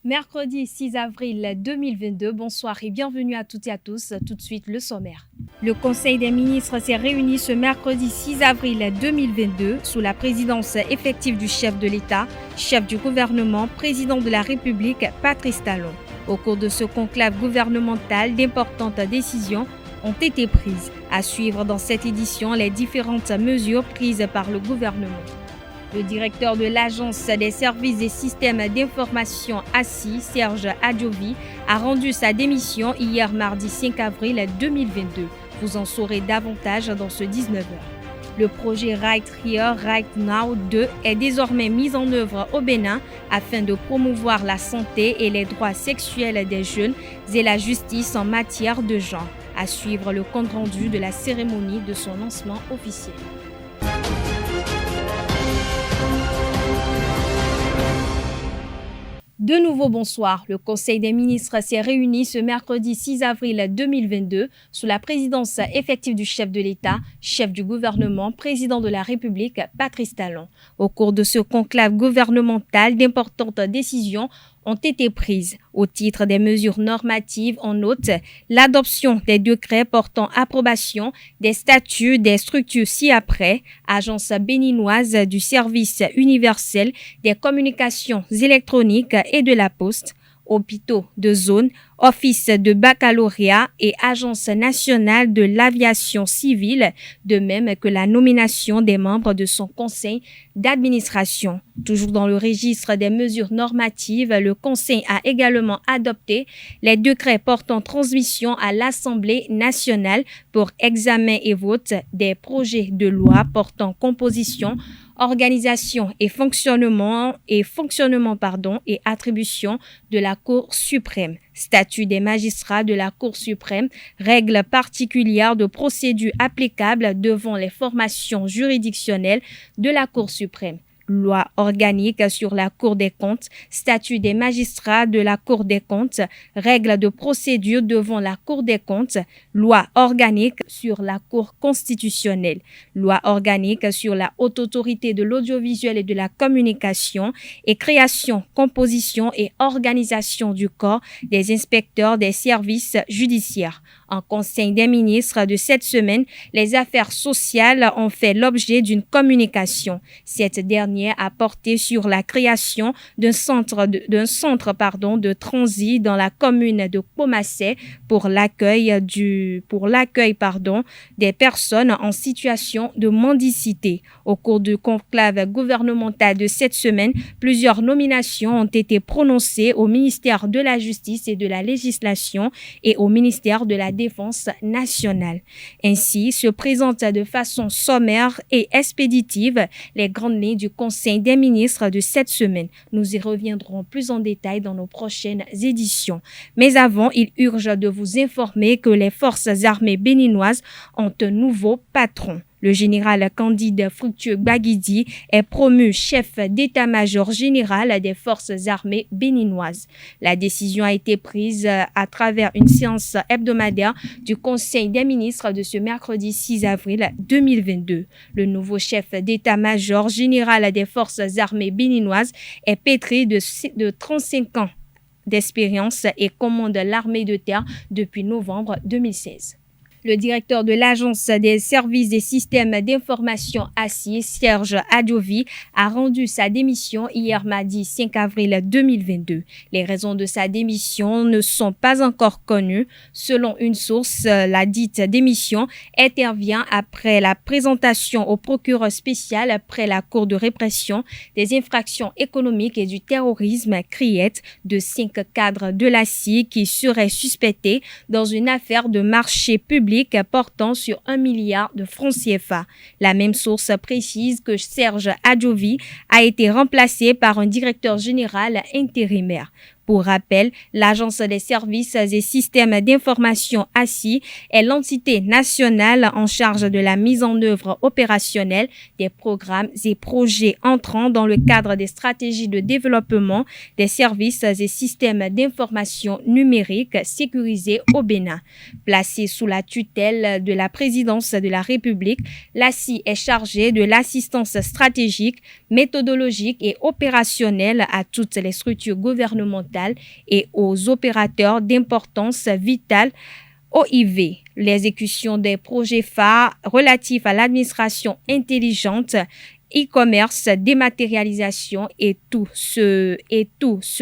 Mercredi 6 avril 2022, bonsoir et bienvenue à toutes et à tous. Tout de suite, le sommaire. Le Conseil des ministres s'est réuni ce mercredi 6 avril 2022 sous la présidence effective du chef de l'État, chef du gouvernement, président de la République, Patrice Talon. Au cours de ce conclave gouvernemental, d'importantes décisions ont été prises. À suivre dans cette édition les différentes mesures prises par le gouvernement. Le directeur de l'Agence des services et systèmes d'information ASSI, Serge Adjovi, a rendu sa démission hier mardi 5 avril 2022. Vous en saurez davantage dans ce 19h. Le projet Right Here, Right Now 2 est désormais mis en œuvre au Bénin afin de promouvoir la santé et les droits sexuels des jeunes et la justice en matière de genre. À suivre le compte-rendu de la cérémonie de son lancement officiel. De nouveau bonsoir, le Conseil des ministres s'est réuni ce mercredi 6 avril 2022 sous la présidence effective du chef de l'État, chef du gouvernement, président de la République, Patrice Talon. Au cours de ce conclave gouvernemental, d'importantes décisions ont été prises. Au titre des mesures normatives, on note l'adoption des décrets portant approbation des statuts des structures ci-après, Agence béninoise du service universel des communications électroniques et de la poste, hôpitaux de zone, office de baccalauréat et Agence nationale de l'aviation civile, de même que la nomination des membres de son conseil d'administration. Toujours dans le registre des mesures normatives, le Conseil a également adopté les décrets portant transmission à l'Assemblée nationale pour examen et vote des projets de loi portant composition, organisation et fonctionnement et attribution de la Cour suprême. Statut des magistrats de la Cour suprême, règles particulières de procédure applicables devant les formations juridictionnelles de la Cour suprême. Loi organique sur la Cour des comptes, statut des magistrats de la Cour des comptes, règles de procédure devant la Cour des comptes, loi organique sur la Cour constitutionnelle, loi organique sur la Haute Autorité de l'audiovisuel et de la communication et création, composition et organisation du corps des inspecteurs des services judiciaires. En Conseil des ministres de cette semaine, les affaires sociales ont fait l'objet d'une communication. Cette dernière a porté sur la création d'un centre de transit dans la commune de Pomassé pour l'accueil des personnes en situation de mendicité. Au cours du conclave gouvernemental de cette semaine, plusieurs nominations ont été prononcées au ministère de la Justice et de la Législation et au ministère de la Défense nationale. Ainsi, se présentent de façon sommaire et expéditive les grandes lignes du Conseil des ministres de cette semaine. Nous y reviendrons plus en détail dans nos prochaines éditions. Mais avant, il urge de vous informer que les forces armées béninoises ont un nouveau patron. Le général Candide Fructueux Baguidi est promu chef d'état-major général des forces armées béninoises. La décision a été prise à travers une séance hebdomadaire du Conseil des ministres de ce mercredi 6 avril 2022. Le nouveau chef d'état-major général des forces armées béninoises est pétri de 35 ans d'expérience et commande l'armée de terre depuis novembre 2016. Le directeur de l'Agence des services et systèmes d'information ASSI, Serge Adjovi, a rendu sa démission hier mardi 5 avril 2022. Les raisons de sa démission ne sont pas encore connues. Selon une source, la dite démission intervient après la présentation au procureur spécial près la Cour de répression des infractions économiques et du terrorisme, CRIET, de 5 cadres de l'ASSI qui seraient suspectés dans une affaire de marché public portant sur 1 milliard de francs CFA. La même source précise que Serge Adjovi a été remplacé par un directeur général intérimaire. Pour rappel, l'Agence des services et systèmes d'information ASSI est l'entité nationale en charge de la mise en œuvre opérationnelle des programmes et projets entrant dans le cadre des stratégies de développement des services et systèmes d'information numérique sécurisés au Bénin. Placée sous la tutelle de la présidence de la République, l'ASSI est chargée de l'assistance stratégique, méthodologiques et opérationnelles à toutes les structures gouvernementales et aux opérateurs d'importance vitale OIV. L'exécution des projets phares relatifs à l'administration intelligente, e-commerce, dématérialisation et tout ce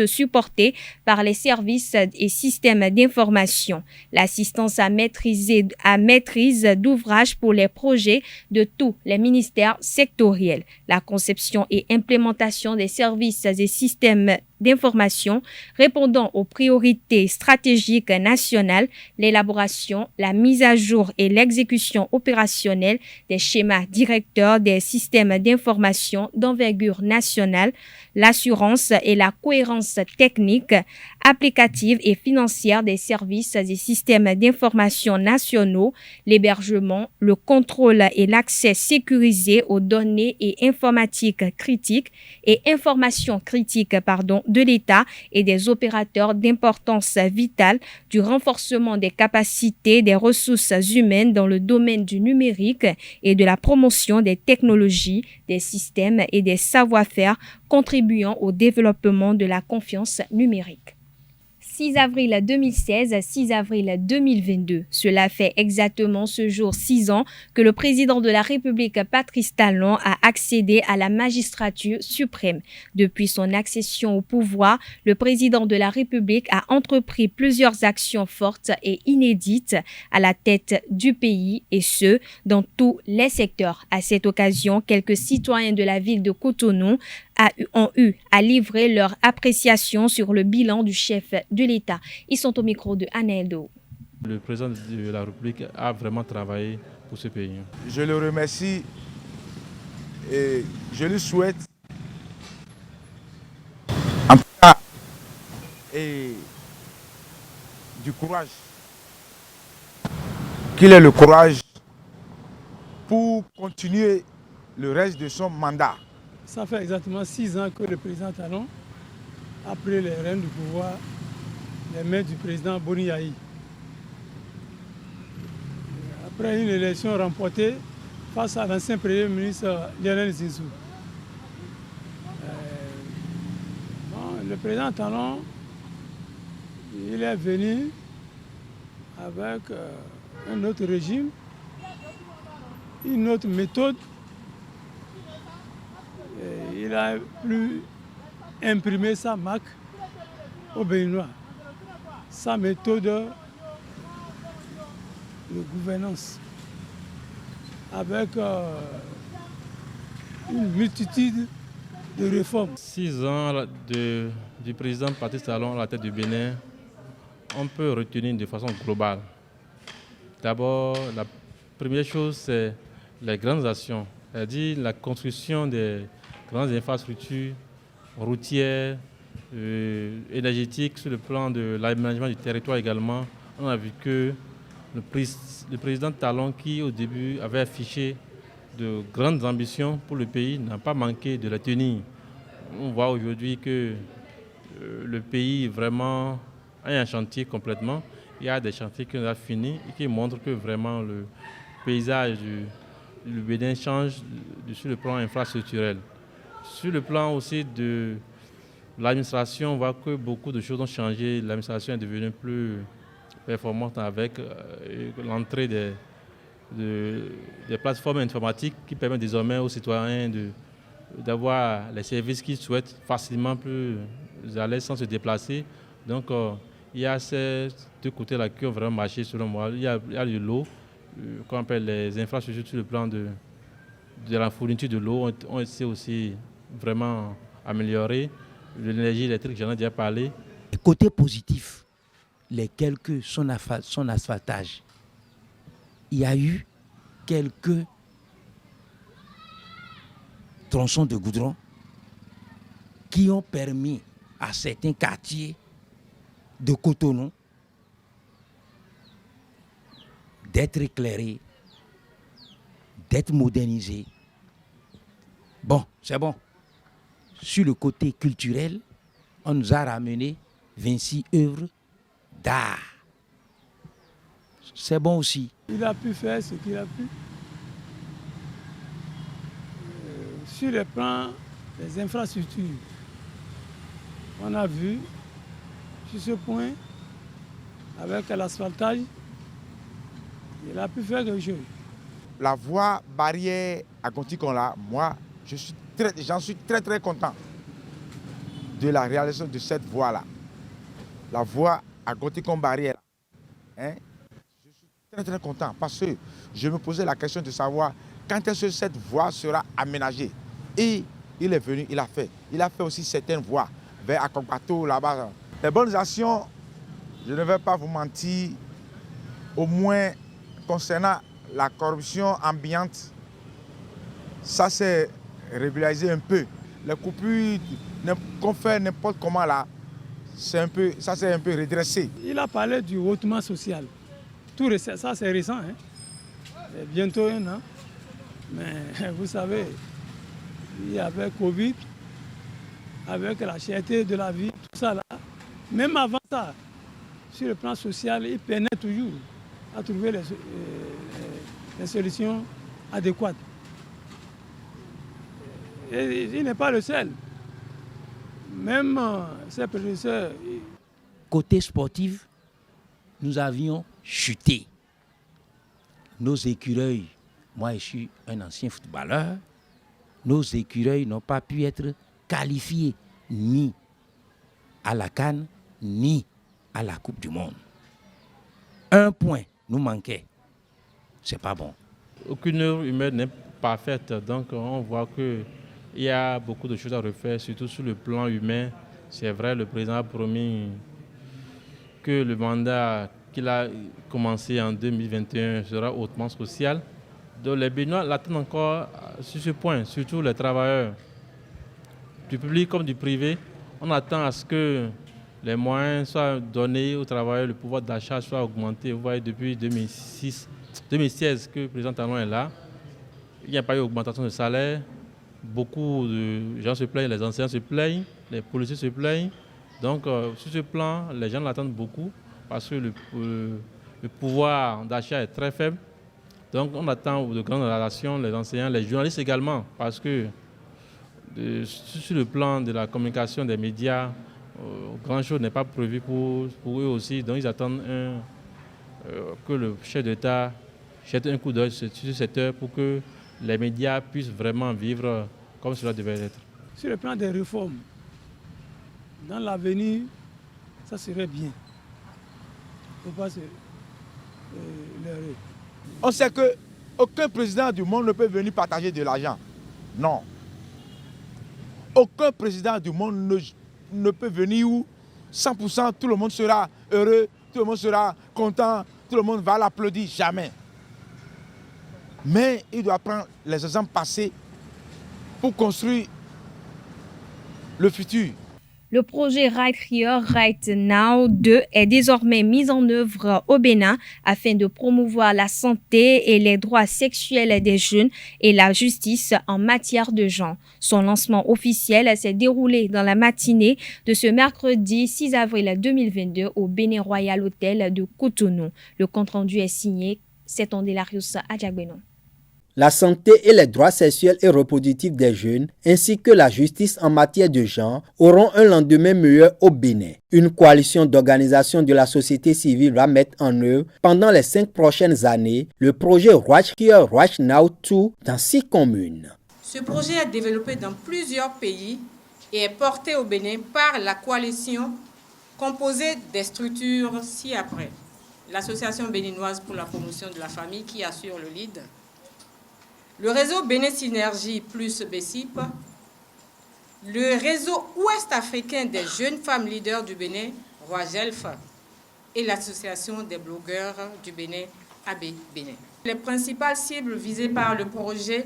supporté par les services et systèmes d'information. L'assistance à maîtrise d'ouvrage pour les projets de tous les ministères sectoriels. La conception et implémentation des services et systèmes d'information répondant aux priorités stratégiques nationales, l'élaboration, la mise à jour et l'exécution opérationnelle des schémas directeurs des systèmes d'information d'envergure nationale, l'assurance et la cohérence technique, applicative et financière des services et systèmes d'information nationaux, l'hébergement, le contrôle et l'accès sécurisé aux données et informatiques critiques et informations critiques, de l'État et des opérateurs d'importance vitale, du renforcement des capacités des ressources humaines dans le domaine du numérique et de la promotion des technologies, des systèmes et des savoir-faire contribuant au développement de la confiance numérique. 6 avril 2016, 6 avril 2022. Cela fait exactement ce jour 6 ans que le président de la République, Patrice Talon, a accédé à la magistrature suprême. Depuis son accession au pouvoir, le président de la République a entrepris plusieurs actions fortes et inédites à la tête du pays, et ce, dans tous les secteurs. À cette occasion, quelques citoyens de la ville de Cotonou ont eu à livrer leur appréciation sur le bilan du chef de l'État. Ils sont au micro de Aneldo. Le président de la République a vraiment travaillé pour ce pays. Je le remercie et je lui souhaite en tout cas et du courage. Qu'il ait le courage pour continuer le reste de son mandat. Ça fait exactement 6 ans que le président Talon a pris les rênes du pouvoir des mains du président Boni Yahi. Après une élection remportée face à l'ancien Premier ministre Lionel Zinsou. Le président Talon, il est venu avec un autre régime, une autre méthode. Il a pu imprimer sa marque aux Béninois, sa méthode de gouvernance, avec une multitude de réformes. 6 ans du président Patrice Talon à la tête du Bénin, on peut retenir de façon globale. D'abord, la première chose, c'est les grandes actions, c'est-à-dire la construction des grandes infrastructures routières, énergétiques, sur le plan de l'aménagement du territoire également. On a vu que le président Talon, qui au début avait affiché de grandes ambitions pour le pays, n'a pas manqué de les tenir. On voit aujourd'hui que le pays vraiment a un chantier complètement. Il y a des chantiers qu'on a finis et qui montrent que vraiment le paysage du Bénin change sur le plan infrastructurel. Sur le plan aussi de l'administration, on voit que beaucoup de choses ont changé. L'administration est devenue plus performante avec l'entrée des plateformes informatiques qui permettent désormais aux citoyens d'avoir les services qu'ils souhaitent facilement, plus à l'aise, sans se déplacer. Donc il y a ces deux côtés-là qui ont vraiment marché selon moi. Il y a de l'eau, qu'on appelle les infrastructures sur le plan de la fourniture de l'eau ont été aussi vraiment améliorées. L'énergie électrique, j'en ai déjà parlé. Côté positif, son asphaltage. Il y a eu quelques tronçons de goudron qui ont permis à certains quartiers de Cotonou d'être éclairés, d'être modernisés. Bon, c'est bon. Sur le côté culturel, on nous a ramené 26 œuvres d'art. C'est bon aussi. Il a pu faire ce qu'il a pu. Sur le plan les infrastructures. On a vu sur ce point, avec l'asphaltage, il a pu faire quelque chose. La voie barrière à Gontikonla, moi, j'en suis très content de la réalisation de cette voie-là. La voie à Gontikon barrière. Hein? Je suis très content parce que je me posais la question de savoir quand est-ce que cette voie sera aménagée. Et il est venu, il a fait. Il a fait aussi certaines voies vers Akokbato, là-bas. Les bonnes actions, je ne vais pas vous mentir, au moins concernant la corruption ambiante, ça s'est régularisé un peu. Les coupures qu'on fait n'importe comment là, ça s'est un peu redressé. Il a parlé du hautement social. Tout ça c'est récent, hein? Bientôt 1 an. Mais vous savez, il y avait Covid, avec la cherté de la vie, tout ça là. Même avant ça, sur le plan social, il peinait toujours à trouver les solutions adéquates. Et il n'est pas le seul. Même ses prédécesseurs. Côté sportif, nous avions chuté. Nos écureuils, moi je suis un ancien footballeur, nos écureuils n'ont pas pu être qualifiés ni à la CAN, ni à la Coupe du Monde. 1 point nous manquait. C'est pas bon. Aucune œuvre humaine n'est parfaite, donc on voit qu'il y a beaucoup de choses à refaire, surtout sur le plan humain. C'est vrai, le président a promis que le mandat qu'il a commencé en 2021 sera hautement social. Donc les Béninois l'attendent encore sur ce point, surtout les travailleurs du public comme du privé. On attend à ce que les moyens soient donnés aux travailleurs, le pouvoir d'achat soit augmenté. Vous voyez, depuis 2016 que le président Talon est là, il n'y a pas eu d'augmentation de salaire. Beaucoup de gens se plaignent, les enseignants se plaignent, les policiers se plaignent. Donc sur ce plan, les gens l'attendent beaucoup parce que le pouvoir d'achat est très faible. Donc on attend de grandes relations, les enseignants, les journalistes également, parce que sur le plan de la communication des médias, grand chose n'est pas prévu pour eux aussi. Donc ils attendent que le chef d'État jette un coup d'œil sur ce secteur pour que les médias puissent vraiment vivre comme cela devait être. Sur le plan des réformes, dans l'avenir, ça serait bien. Il ne faut pas se leurrer. On sait qu'aucun président du monde ne peut venir partager de l'argent. Non. Aucun président du monde ne peut venir où 100% tout le monde sera heureux, tout le monde sera content, tout le monde va l'applaudir. Jamais. Mais il doit prendre les exemples passés pour construire le futur. Le projet Right Here, Right Now 2 est désormais mis en œuvre au Bénin afin de promouvoir la santé et les droits sexuels des jeunes et la justice en matière de genre. Son lancement officiel s'est déroulé dans la matinée de ce mercredi 6 avril 2022 au Bénin Royal Hotel de Cotonou. Le compte-rendu est signé Seton Delarius Adjagbenon. La santé et les droits sexuels et reproductifs des jeunes, ainsi que la justice en matière de genre, auront un lendemain meilleur au Bénin. Une coalition d'organisations de la société civile va mettre en œuvre, pendant les 5 prochaines années, le projet Right Here, Right Now 2 dans 6 communes. Ce projet est développé dans plusieurs pays et est porté au Bénin par la coalition composée des structures ci-après. L'Association béninoise pour la promotion de la famille qui assure le lead, le réseau Bénin Synergie plus BESIP, le réseau ouest-africain des jeunes femmes leaders du Bénin, Roagelf, et l'association des blogueurs du Bénin, AB Bénin. Les principales cibles visées par le projet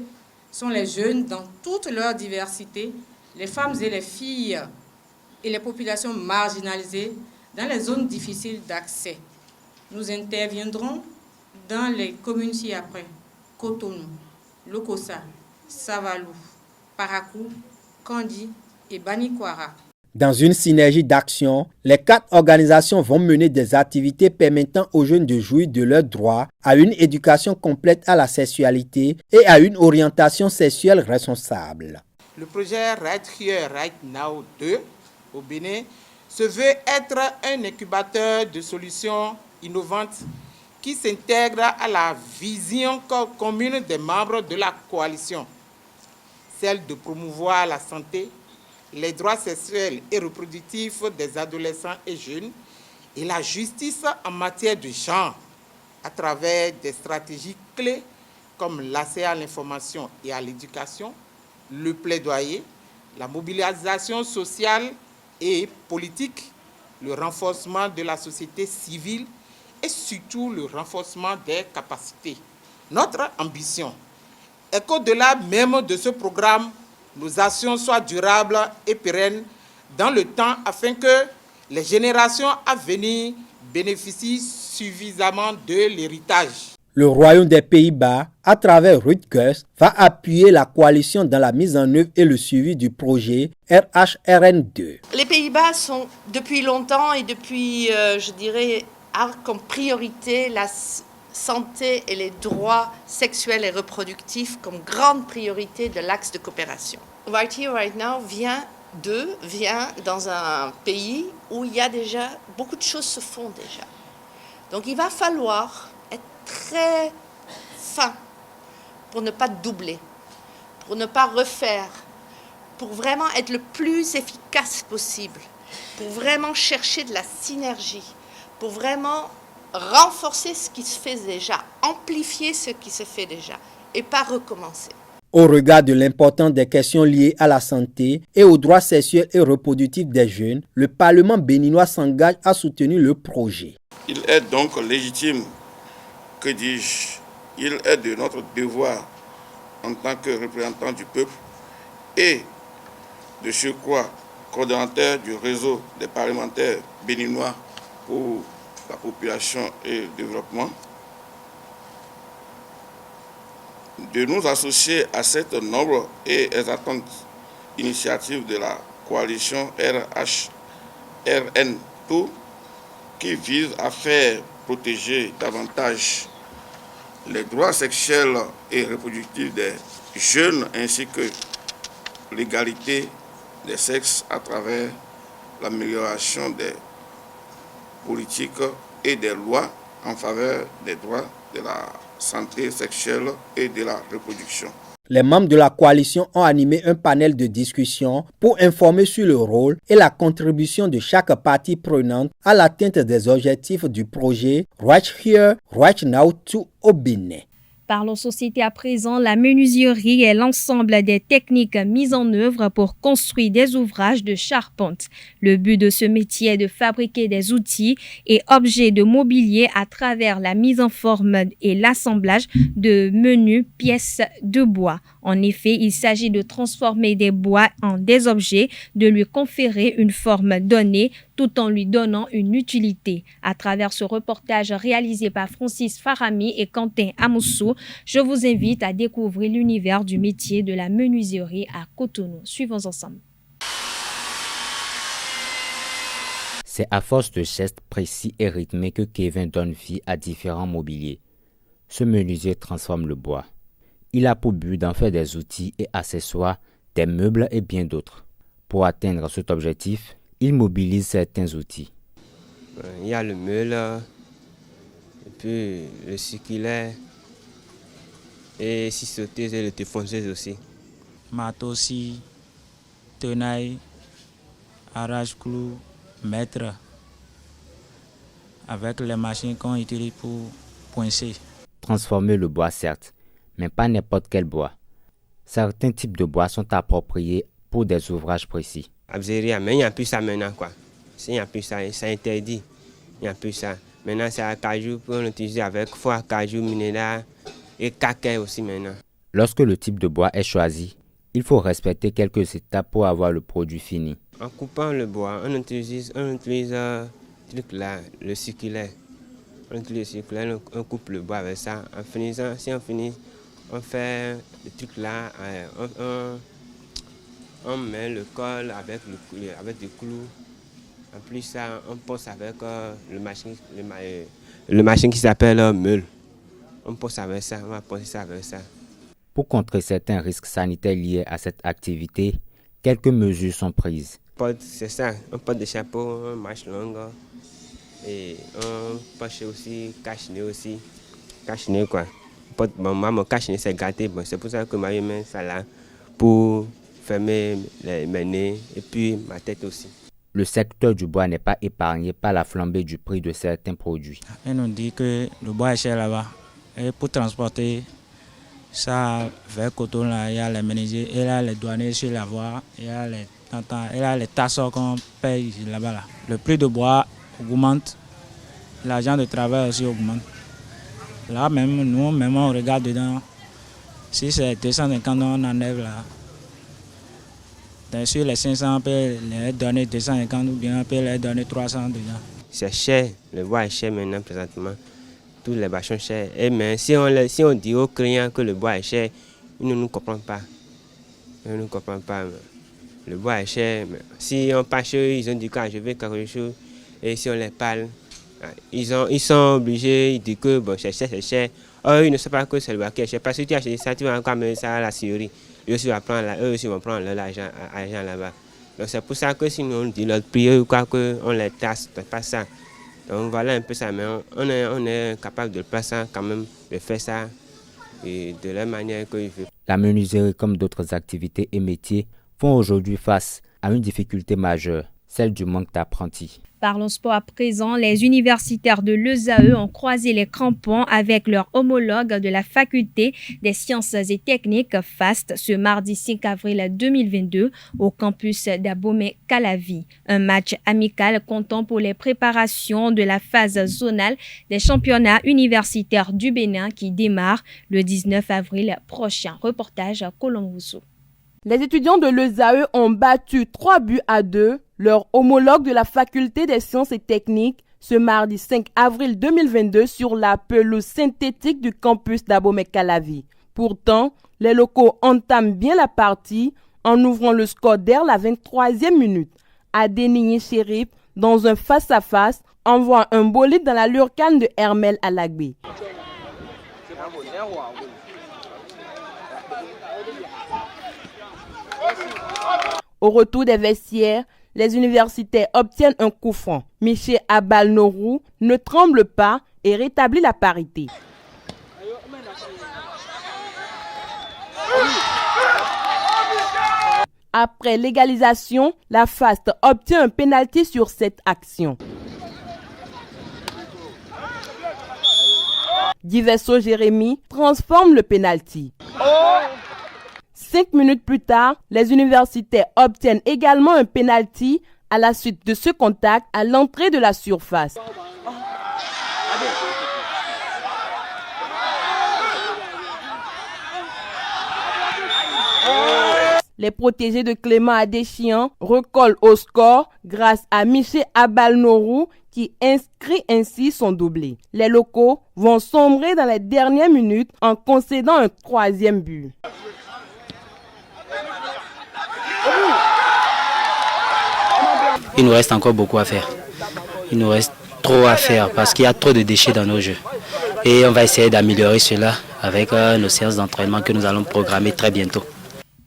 sont les jeunes dans toute leur diversité, les femmes et les filles et les populations marginalisées dans les zones difficiles d'accès. Nous interviendrons dans les communes ci-après, Cotonou, Lokossa, Savalou, Parakou, Kandi et Banikwara. Dans une synergie d'action, les 4 organisations vont mener des activités permettant aux jeunes de jouir de leurs droits à une éducation complète à la sexualité et à une orientation sexuelle responsable. Le projet Right Here, Right Now 2 au Bénin se veut être un incubateur de solutions innovantes qui s'intègre à la vision commune des membres de la coalition, celle de promouvoir la santé, les droits sexuels et reproductifs des adolescents et jeunes et la justice en matière de genre à travers des stratégies clés comme l'accès à l'information et à l'éducation, le plaidoyer, la mobilisation sociale et politique, le renforcement de la société civile et surtout le renforcement des capacités. Notre ambition est qu'au-delà même de ce programme, nos actions soient durables et pérennes dans le temps afin que les générations à venir bénéficient suffisamment de l'héritage. Le Royaume des Pays-Bas, à travers Rutgers, va appuyer la coalition dans la mise en œuvre et le suivi du projet RHRN2. Les Pays-Bas sont depuis longtemps et depuis, je dirais, comme priorité la santé et les droits sexuels et reproductifs comme grande priorité de l'axe de coopération. Right Here, Right Now vient dans un pays où il y a déjà, beaucoup de choses se font déjà. Donc il va falloir être très fin pour ne pas doubler, pour ne pas refaire, pour vraiment être le plus efficace possible, pour vraiment chercher de la synergie, pour vraiment renforcer ce qui se fait déjà, amplifier ce qui se fait déjà et pas recommencer. Au regard de l'importance des questions liées à la santé et aux droits sexuels et reproductifs des jeunes, le Parlement béninois s'engage à soutenir le projet. Il est donc légitime, que dis-je, il est de notre devoir en tant que représentant du peuple et de surcroît coordonnateur du réseau des parlementaires béninois pour la population et le développement, de nous associer à cette noble et exaltante initiative de la coalition RHRN2 qui vise à faire protéger davantage les droits sexuels et reproductifs des jeunes ainsi que l'égalité des sexes à travers l'amélioration des politiques et des lois en faveur des droits de la santé sexuelle et de la reproduction. Les membres de la coalition ont animé un panel de discussion pour informer sur le rôle et la contribution de chaque partie prenante à l'atteinte des objectifs du projet Right Here, Right Now 2 au Bénin. Parlons société à présent, la menuiserie est l'ensemble des techniques mises en œuvre pour construire des ouvrages de charpente. Le but de ce métier est de fabriquer des outils et objets de mobilier à travers la mise en forme et l'assemblage de menus pièces de bois. En effet, il s'agit de transformer des bois en des objets, de lui conférer une forme donnée tout en lui donnant une utilité. À travers ce reportage réalisé par Francis Farami et Quentin Amoussou, je vous invite à découvrir l'univers du métier de la menuiserie à Cotonou. Suivons ensemble. C'est à force de gestes précis et rythmés que Kevin donne vie à différents mobiliers. Ce menuisier transforme le bois. Il a pour but d'en faire des outils et accessoires, des meubles et bien d'autres. Pour atteindre cet objectif, il mobilise certains outils. Il y a le meule, et puis le circulaire, et si sauteuse et le défonceuse aussi. Marteau aussi, tenaille, arrache-clou, mètre, avec les machines qu'on utilise pour poncer. Transformer le bois certes, mais pas n'importe quel bois. Certains types de bois sont appropriés pour des ouvrages précis. Mais il n'y a plus ça maintenant, quoi. S'il n'y a plus ça, c'est interdit. Il n'y a plus ça. Maintenant, c'est acajou pour l'utiliser avec foie, acajou, minéral et caquet aussi maintenant. Lorsque le type de bois est choisi, il faut respecter quelques étapes pour avoir le produit fini. En coupant le bois, on utilise truc là, le circulaire. On utilise le circulaire, on coupe le bois avec ça. En finissant, si on finit, on fait le truc là, on met le col avec des clous. En plus, ça, on pose avec le machine qui s'appelle meule. On pose avec ça, on va poser ça avec ça. Pour contrer certains risques sanitaires liés à cette activité, quelques mesures sont prises. C'est ça, on porte des chapeaux, on marche longue et on porte aussi cache-nez aussi. Cache-nez quoi. Moi, mon cache-nez c'est gâté, bon, c'est pour ça que je mets ça là pour fermer mes nez et puis ma tête aussi. Le secteur du bois n'est pas épargné par la flambée du prix de certains produits. On nous dit que le bois est cher là-bas. Et pour transporter ça vers Coton, là, il y a les menuisiers, il y a les douaniers sur la voie, il y a les tasseurs qu'on paye là-bas. Là. Le prix de bois augmente, l'argent de travail aussi augmente. Là même, nous, on regarde dedans. Si c'est 250, on enlève là. Sur les 500, on peut les donner 250 ou bien on peut les donner 300 dedans. C'est cher, le bois est cher maintenant présentement. Tous les bâches sont chers. Mais si on dit aux clients que le bois est cher, ils ne nous comprennent pas. Ils ne nous comprennent pas. Le bois est cher. Mais si on passe, ils ont dit que je veux quelque chose. Et si on les parle, ils sont obligés, ils disent que bon, c'est cher, c'est cher. Ils ne savent pas que c'est le bois qui est cher. Parce que tu achètes ça, tu vas encore mettre ça à la scierie. Eux aussi vont prendre leur argent là-bas. Donc c'est pour ça que si nous on dit leur prix ou quoi, qu'on les tasse, c'est pas ça. Donc voilà un peu ça, mais on est capable de faire ça quand même, de faire ça et de la manière qu'il veut. La menuiserie, comme d'autres activités et métiers, font aujourd'hui face à une difficulté majeure, celle du manque d'apprentis. Parlons sport à présent. Les universitaires de l'ESAE ont croisé les crampons avec leurs homologues de la faculté des sciences et techniques FAST ce mardi 5 avril 2022 au campus d'Abomey-Calavi. Un match amical comptant pour les préparations de la phase zonale des championnats universitaires du Bénin qui démarre le 19 avril prochain. Reportage à Colombo-Rousseau. Les étudiants de l'ESAE ont battu 3-2 leur homologue de la faculté des sciences et techniques ce mardi 5 avril 2022 sur la pelouse synthétique du campus d'Abomey-Calavi. Pourtant, les locaux entament bien la partie en ouvrant le score dès la 23e minute. Adenigné Chérif, dans un face-à-face, envoie un bolide dans la lurcane de Hermel Alagbé. Au retour des vestiaires, les universitaires obtiennent un coup franc. Miché Abal-Norou ne tremble pas et rétablit la parité. Après l'égalisation, la FAST obtient un pénalty sur cette action. Diverso Jérémy transforme le pénalty. 5 minutes plus tard, les universitaires obtiennent également un pénalty à la suite de ce contact à l'entrée de la surface. Les protégés de Clément Adéchian recollent au score grâce à Miché Abal-Norou qui inscrit ainsi son doublé. Les locaux vont sombrer dans les dernières minutes en concédant un 3e but. Il nous reste encore beaucoup à faire. Il nous reste trop à faire parce qu'il y a trop de déchets dans nos jeux. Et on va essayer d'améliorer cela avec nos séances d'entraînement que nous allons programmer très bientôt.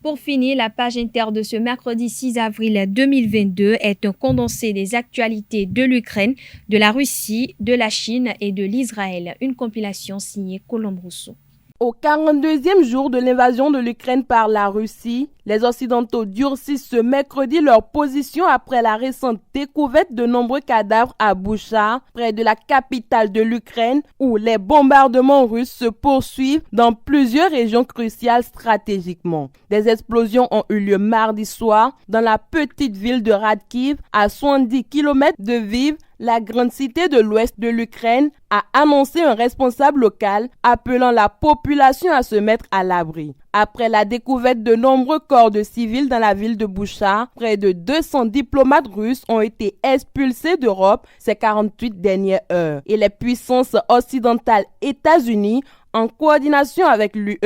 Pour finir, la page inter de ce mercredi 6 avril 2022 est un condensé des actualités de l'Ukraine, de la Russie, de la Chine et de l'Israël. Une compilation signée Colombo Rousseau. Au 42e jour de l'invasion de l'Ukraine par la Russie, les Occidentaux durcissent ce mercredi leur position après la récente découverte de nombreux cadavres à Boucha, près de la capitale de l'Ukraine, où les bombardements russes se poursuivent dans plusieurs régions cruciales stratégiquement. Des explosions ont eu lieu mardi soir dans la petite ville de Radkiv, à 70 km de Lviv. La grande cité de l'ouest de l'Ukraine a annoncé un responsable local appelant la population à se mettre à l'abri. Après la découverte de nombreux corps de civils dans la ville de Boucha, près de 200 diplomates russes ont été expulsés d'Europe ces 48 dernières heures. Et les puissances occidentales États-Unis, en coordination avec l'UE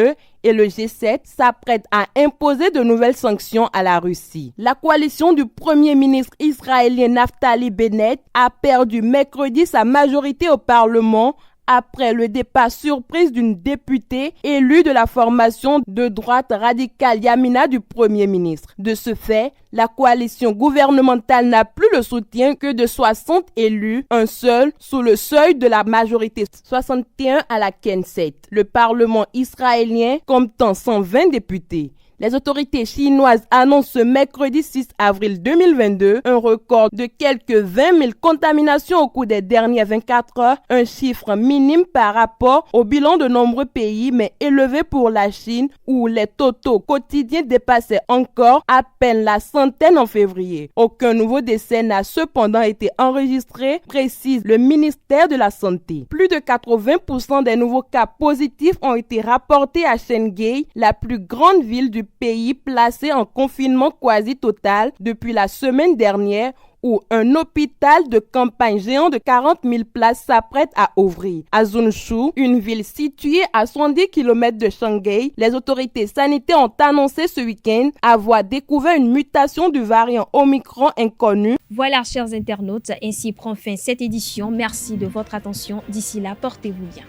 et le G7, s'apprêtent à imposer de nouvelles sanctions à la Russie. La coalition du Premier ministre israélien Naftali Bennett a perdu mercredi sa majorité au Parlement après le départ surprise d'une députée élue de la formation de droite radicale Yamina du Premier ministre. De ce fait, la coalition gouvernementale n'a plus le soutien que de 60 élus, un seul sous le seuil de la majorité 61 à la Knesset. Le Parlement israélien comptant 120 députés. Les autorités chinoises annoncent ce mercredi 6 avril 2022 un record de quelques 20 000 contaminations au cours des dernières 24 heures, un chiffre minime par rapport au bilan de nombreux pays, mais élevé pour la Chine où les totaux quotidiens dépassaient encore à peine la centaine en février. Aucun nouveau décès n'a cependant été enregistré, précise le ministère de la Santé. Plus de 80% des nouveaux cas positifs ont été rapportés à Shanghai, la plus grande ville du pays placé en confinement quasi total depuis la semaine dernière, où un hôpital de campagne géant de 40 000 places s'apprête à ouvrir. À Zhongshu, une ville située à 70 km de Shanghai, les autorités sanitaires ont annoncé ce week-end avoir découvert une mutation du variant Omicron inconnu. Voilà, chers internautes, ainsi prend fin cette édition. Merci de votre attention. D'ici là, portez-vous bien.